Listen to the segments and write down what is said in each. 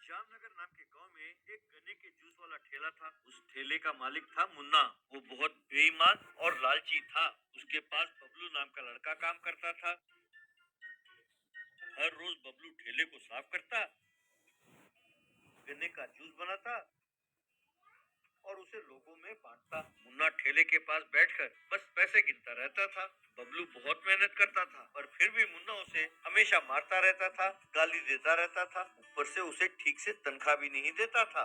जामनगर नाम के गांव में एक गन्ने के जूस वाला ठेला था। उस ठेले का मालिक था मुन्ना। वो बहुत बेईमान और लालची था। उसके पास बबलू नाम का लड़का काम करता था। हर रोज बबलू ठेले को साफ करता, गन्ने का जूस बनाता और उसे लोगों में बांटता। मुन्ना ठेले के पास बैठकर बस पैसे गिनता रहता था। बबलू बहुत मेहनत करता था, पर फिर भी मुन्ना उसे हमेशा मारता रहता था, गाली देता रहता था। ऊपर से उसे ठीक से तनख्वाह भी नहीं देता था।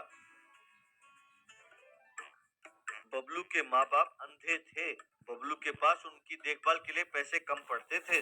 बबलू के माँ बाप अंधे थे। बबलू के पास उनकी देखभाल के लिए पैसे कम पड़ते थे।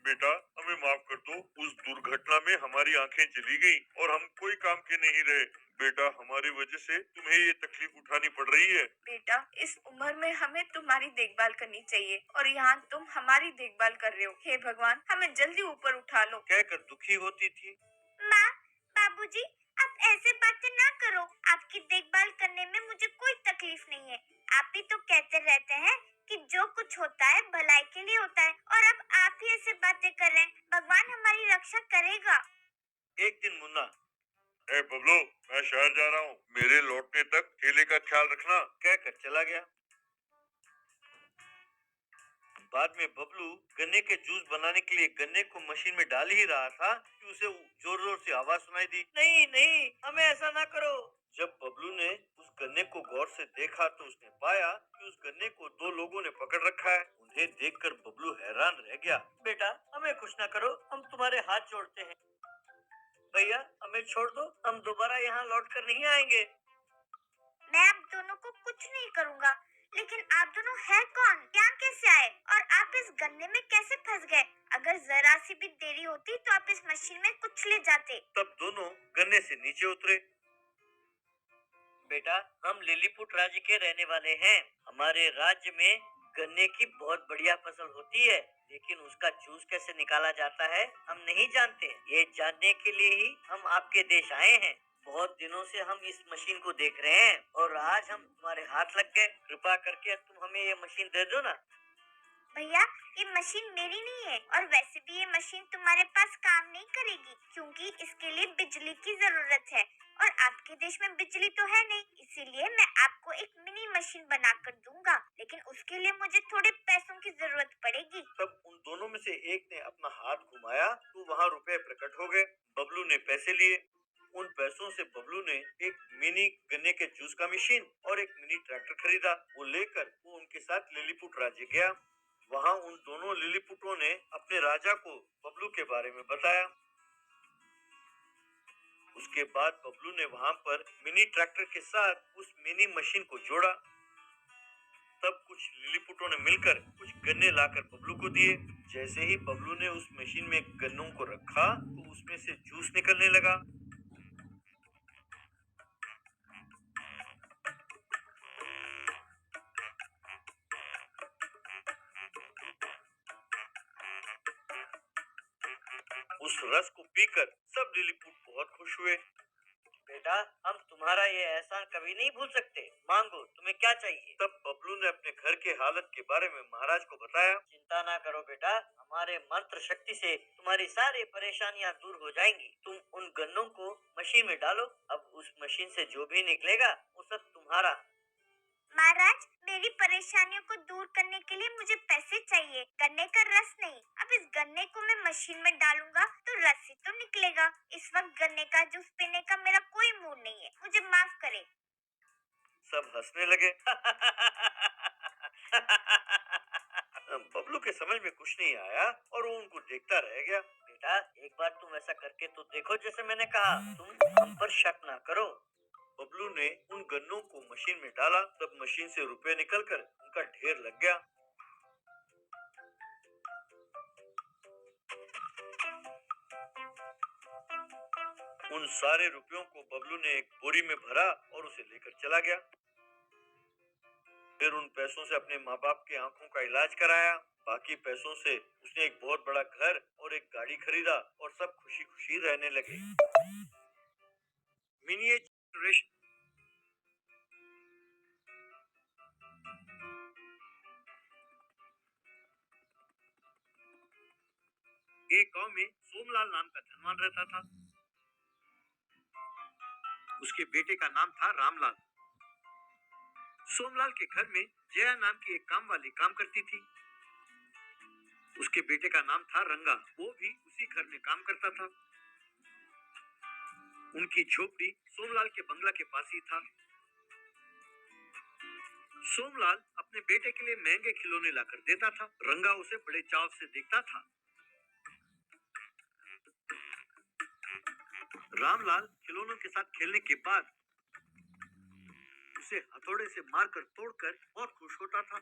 बेटा, हमें माफ कर दो। उस दुर्घटना में हमारी आंखें चली गई और हम कोई काम के नहीं रहे। बेटा, हमारी वजह से तुम्हें ये तकलीफ उठानी पड़ रही है। बेटा, इस उम्र में हमें तुम्हारी देखभाल करनी चाहिए और यहाँ तुम हमारी देखभाल कर रहे हो। हे भगवान, हमें जल्दी ऊपर उठा लो। कहकर दुखी होती थी। माँ, बाबूजी, आप ऐसे बातें ना करो। आपकी देखभाल करने में मुझे कोई तकलीफ नहीं है। आप ही तो कहते रहते हैं कि जो कुछ होता है भलाई के लिए होता है, और अब आप ही ऐसे बातें कर रहे हैं। भगवान हमारी रक्षा करेगा। एक दिन मुन्ना, ए बबलू, मैं शहर जा रहा हूँ, मेरे लौटने तक ठेले का ख्याल रखना, कहकर चला गया। बाद में बबलू गन्ने के जूस बनाने के लिए गन्ने को मशीन में डाल ही रहा था कि उसे जोर जोर से आवाज सुनाई दी, नहीं नहीं, हमें ऐसा ना करो। जब बबलू ने उस गन्ने को गौर से देखा तो उसने पाया कि उस गन्ने को दो लोगों ने पकड़ रखा है। उन्हें देखकर बबलू हैरान रह गया। बेटा, हमें कुछ ना करो, हम तुम्हारे हाथ जोड़ते हैं। भैया, हमें छोड़ दो, हम दोबारा यहाँ लौट कर नहीं आएंगे। मैं आप दोनों को कुछ नहीं करूँगा, लेकिन आप दोनों है कौन? यहाँ कैसे आए? और आप इस गन्ने में कैसे फंस गए? अगर जरा सी भी देरी होती तो आप इस मशीन में कुछ ले जाते। तब दोनों गन्ने से नीचे उतरे। बेटा, हम लिलीपुट राज्य के रहने वाले हैं। हमारे राज्य में गन्ने की बहुत बढ़िया फसल होती है, लेकिन उसका जूस कैसे निकाला जाता है हम नहीं जानते। ये जानने के लिए ही हम आपके देश आए हैं। बहुत दिनों से हम इस मशीन को देख रहे हैं और आज हम तुम्हारे हाथ लग गए। कृपा करके तुम हमें ये मशीन दे दो ना। भैया, ये मशीन मेरी नहीं है, और वैसे भी ये मशीन तुम्हारे पास काम नहीं करेगी, क्योंकि इसके लिए बिजली की जरूरत है, और आपके देश में बिजली तो है नहीं। इसीलिए मैं आपको एक मिनी मशीन बनाकर दूंगा, लेकिन उसके लिए मुझे थोड़े पैसों की जरूरत पड़ेगी। तब उन दोनों में से एक ने अपना हाथ घुमाया तो वहाँ रुपए प्रकट हो गए। बबलू ने पैसे लिए। उन पैसों से बबलू ने एक मिनी गन्ने के जूस का मशीन और एक मिनी ट्रैक्टर खरीदा। वो लेकर वो उनके साथ लिलीपुट राज्य गया। वहाँ उन दोनों लिलीपुटों ने अपने राजा को बबलू के बारे में बताया। उसके बाद बबलू ने वहाँ पर मिनी ट्रैक्टर के साथ उस मिनी मशीन को जोड़ा। तब कुछ लिलीपुटों ने मिलकर कुछ गन्ने लाकर बबलू को दिए। जैसे ही बबलू ने उस मशीन में गन्नों को रखा तो उसमें से जूस निकलने लगा। उस रस को पीकर सब लिलीपुट बहुत खुश हुए। बेटा, हम तुम्हारा ये एहसान कभी नहीं भूल सकते। मांगो, तुम्हें क्या चाहिए? तब बबलू ने अपने घर के हालत के बारे में महाराज को बताया। चिंता ना करो बेटा, हमारे मंत्र शक्ति से तुम्हारी सारी परेशानियां दूर हो जाएंगी। तुम उन गन्नों को मशीन में डालो। अब उस मशीन से जो भी निकलेगा वो सब तुम्हारा। महाराज, मेरी परेशानियों को दूर करने के लिए मुझे पैसे चाहिए, गन्ने का रस नहीं। अब इस गन्ने को मैं मशीन में डालूंगा तो रस ही तो निकलेगा। इस वक्त गन्ने का जूस पीने का मेरा कोई मूड नहीं है, मुझे माफ करें। सब हंसने लगे। बबलू के समझ में कुछ नहीं आया और वो उनको देखता रह गया। बेटा, एक बार तुम ऐसा करके तो देखो जैसे मैंने कहा। तुम हम पर शक ना करो। बबलू ने उन गन्नों को मशीन में डाला। तब मशीन से रुपए निकलकर उनका ढेर लग गया। उन सारे रुपयों को बबलू ने एक बोरी में भरा और उसे लेकर चला गया। फिर उन पैसों से अपने माँ बाप की आंखों का इलाज कराया। बाकी पैसों से उसने एक बहुत बड़ा घर और एक गाड़ी खरीदा और सब खुशी खुशी रहने लगे। मिनिएचराइजेशन। एक गांव में सोमलाल नाम का धनवान रहता था। उसके बेटे का नाम था रामलाल। सोमलाल के घर में जया नाम की एक काम वाली काम करती थी। उसके बेटे का नाम था रंगा, वो भी उसी घर में काम करता था। उनकी झोपड़ी सोमलाल के बंगला के पास ही था। सोमलाल अपने बेटे के लिए महंगे खिलौने लाकर देता था। रंगा उसे बड़े चाव से देखता था। रामलाल खिलौनों के साथ खेलने के बाद उसे हथौड़े से मारकर तोड़कर बहुत खुश होता था।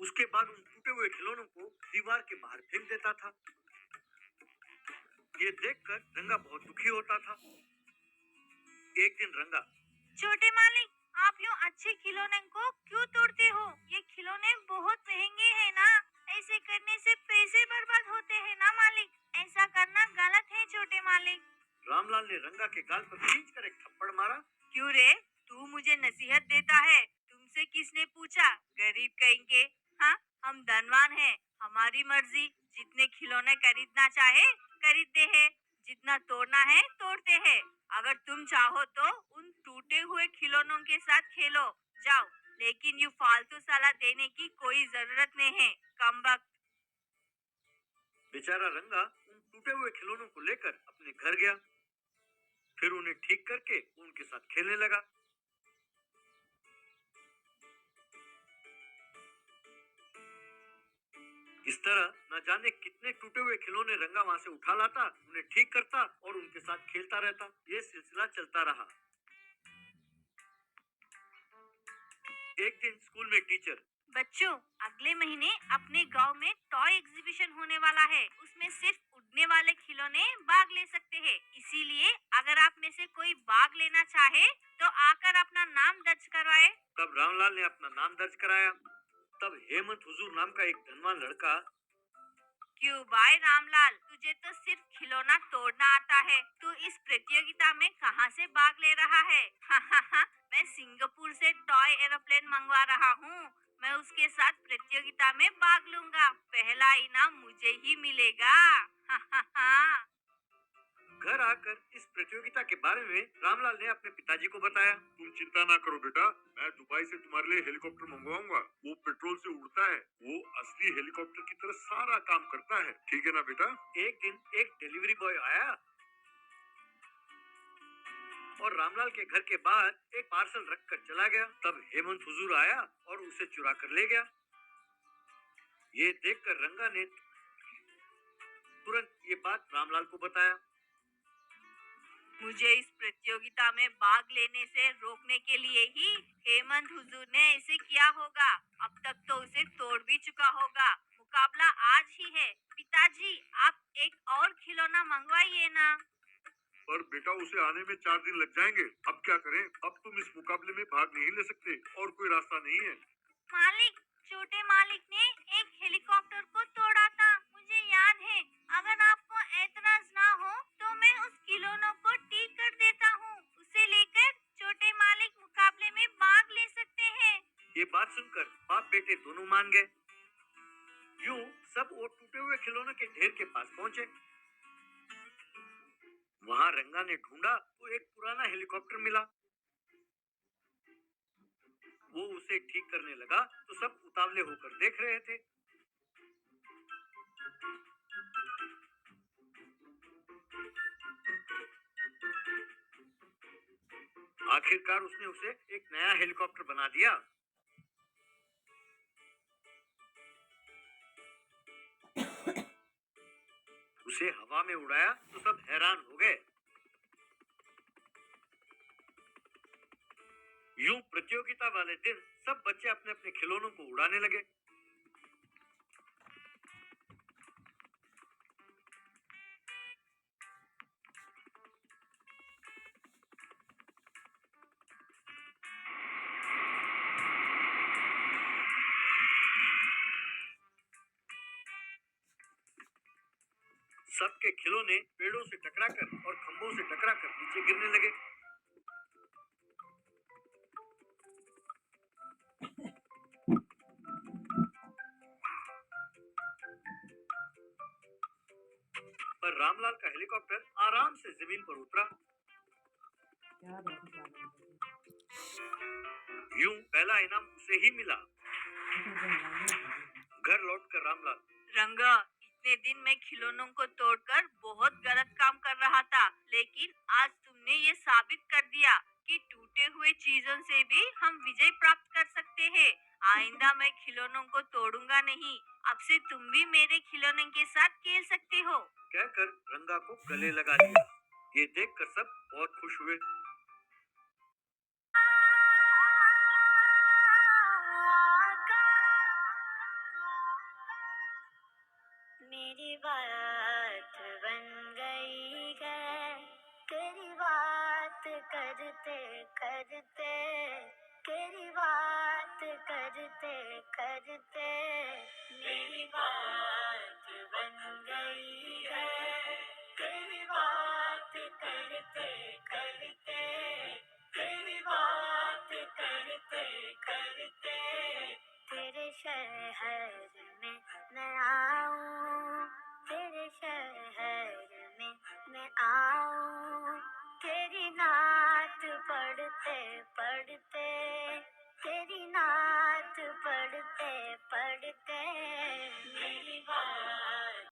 उसके बाद उन टूटे हुए खिलौनों को दीवार के बाहर फेंक देता था। ये देखकर रंगा बहुत दुखी होता था। एक दिन रंगा, छोटे मालिक, आप यूँ अच्छे खिलौने को क्यों तोड़ते हो? ये खिलौने बहुत महंगे हैं ना। ऐसे करने से पैसे बर्बाद होते हैं ना मालिक। ऐसा करना गलत है छोटे मालिक। रामलाल ने रंगा के गाल पर खींचकर एक थप्पड़ मारा। क्यों रे, तू मुझे नसीहत देता है? तुमसे किसने पूछा? गरीब कहेंगे। हाँ, हम धनवान हैं, हमारी मर्जी। जितने खिलौने खरीदना चाहे खरीदते हैं, जितना तोड़ना है तोड़ते हैं। अगर तुम चाहो तो उन टूटे हुए खिलौनों के साथ खेलो, जाओ। लेकिन यू फालतू सलाह देने की कोई जरूरत नहीं है, कमबख्त। बेचारा रंगा उन टूटे हुए खिलौनों को लेकर अपने घर गया। फिर उन्हें ठीक करके उनके साथ खेलने लगा। इस तरह न जाने कितने टूटे हुए खिलौने रंगा वहां से उठा लाता, उन्हें ठीक करता और उनके साथ खेलता रहता। ये सिलसिला चलता रहा। एक दिन स्कूल में टीचर, बच्चों, अगले महीने अपने गांव में टॉय एग्जीबिशन होने वाला है। उसमें सिर्फ उड़ने वाले खिलौने भाग ले सकते हैं। इसीलिए अगर आप में से कोई भाग लेना चाहे तो आकर अपना नाम दर्ज करवाए। तब रामलाल ने अपना नाम दर्ज कराया। तब हेमंत हुजूर नाम का एक धनवान लड़का, क्यों भाई रामलाल, तुझे तो सिर्फ खिलौना तोड़ना आता है। तू इस प्रतियोगिता में कहां से भाग ले रहा है? मैं सिंगापुर से टॉय एरोप्लेन मंगवा रहा हूँ। मैं उसके साथ प्रतियोगिता में भाग लूंगा। पहला इनाम मुझे ही मिलेगा। घर आकर इस प्रतियोगिता के बारे में रामलाल ने अपने पिताजी को बताया। तुम चिंता ना करो बेटा, मैं दुबई से तुम्हारे लिए हेलीकॉप्टर मंगवाऊंगा। वो पेट्रोल से उड़ता है, वो असली हेलीकॉप्टर की तरह सारा काम करता है। ठीक है ना बेटा? एक दिन एक डिलीवरी बॉय आया और रामलाल के घर के बाहर एक पार्सल रखकर चला गया। तब हेमंत हुजूर आया और उसे चुरा कर ले गया। ये देखकर रंगा ने तुरंत ये बात रामलाल को बताया। मुझे इस प्रतियोगिता में भाग लेने से रोकने के लिए ही हेमंत हुजूर ने ऐसे किया होगा। अब तक तो उसे तोड़ भी चुका होगा। मुकाबला आज ही है। पिताजी, आप एक और खिलौना मंगवाइए ना। पर बेटा, उसे आने में 4 दिन लग जाएंगे। अब क्या करें? अब तुम इस मुकाबले में भाग नहीं ले सकते और कोई रास्ता नहीं है। मालिक, छोटे मालिक ने एक हेलीकॉप्टर को तोड़ा था, मुझे याद है। अगर आपको एतराज ना हो तो मैं उस खिलौनों को ठीक कर देता हूँ। उसे लेकर छोटे मालिक मुकाबले में भाग ले सकते हैं। ये बात सुनकर बाप बेटे दोनों मान गए। यूं सब वो टूटे हुए खिलौनों के ढेर के पास पहुंचे। वहां रंगा ने ढूंढा तो एक पुराना हेलीकॉप्टर मिला। वो उसे ठीक करने लगा तो सब उतावले होकर देख रहे थे। आखिरकार उसने उसे एक नया हेलीकॉप्टर बना दिया। उसे हवा में उड़ाया तो सब हैरान हो गए। यूं प्रतियोगिता वाले दिन सब बच्चे अपने अपने खिलौनों को उड़ाने लगे। सबके खिलौने पेड़ों से टकराकर और खंभों से टकराकर नीचे गिरने लगे। पर पर रामलाल का हेलीकॉप्टर आराम से जमीन पर उतरा। यूं पहला इनाम उसे ही मिला। घर लौटकर रामलाल, रंगा, इतने दिन मैं खिलौनों को तोड़कर बहुत गलत काम कर रहा था, लेकिन आज तुमने ये साबित कर दिया कि टूटे हुए चीजों से भी हम विजय प्राप्त कर सकते हैं। आइंदा मैं खिलौनों को तोड़ूंगा नहीं। अब से तुम भी मेरे खिलौनों के साथ खेल सकते हो। कहकर रंगा को गले लगा लिया। ये देखकर सब बहुत खुश हुए।